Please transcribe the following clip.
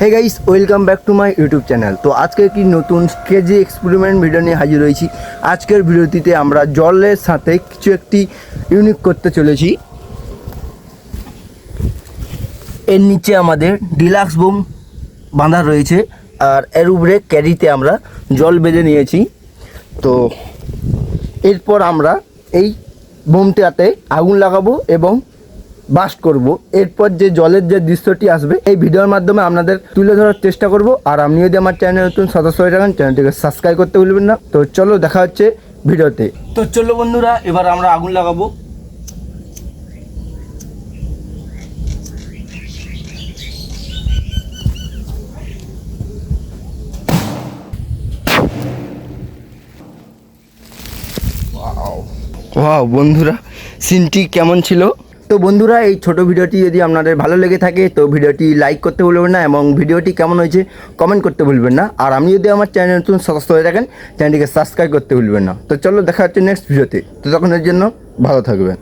Hey guys, welcome back to my YouTube channel. তো আজকে কি নতুন কেজি এক্সপেরিমেন্ট ভিডিও নিয়ে হাজির হয়েছি। আজকের ভিডিওটিতে আমরা জলের সাথে কিছু একটি ইউনিক করতে চলেছি। এর নিচে আমাদের ডিলাক্স বোম বাঁধা রয়েছে, আর এর উপরে ক্যারিতে আমরা জল বেঁধে নিয়েছি। তো এরপর আমরা এই বোমটাতে আগুন লাগাবো এবং বাস্ট করব। এরপর যে জলের যে দৃশ্যটি আসবে এই ভিডিওর মাধ্যমে আপনাদের তুলে ধরার চেষ্টা করব। আর আপনি যদি আমার চ্যানেল নতুন সদস্য হয়ে থাকেন, চ্যানেলটিকে সাবস্ক্রাইব করতে ভুলবেন না। তো চলো দেখা হচ্ছে ভিডিওতে। তো চলো বন্ধুরা, এবার আমরা আগুন লাগাবো। ওয়াও বন্ধুরা, সিনটি কেমন ছিল? তো বন্ধুরা, এই ছোট ভিডিওটি যদি আপনাদের ভালো লেগে থাকে তো ভিডিওটি লাইক করতে ভুলবেন না এবং ভিডিওটি কেমন হয়েছে কমেন্ট করতে ভুলবেন না। আর আপনি যদি আমার চ্যানেল নতুন সদস্য হয়ে থাকেন, চ্যানেলটিকে সাবস্ক্রাইব করতে ভুলবেন না। তো চলো দেখা হচ্ছে নেক্সট ভিডিওতে। তো তখনের জন্য ভালো থাকবেন।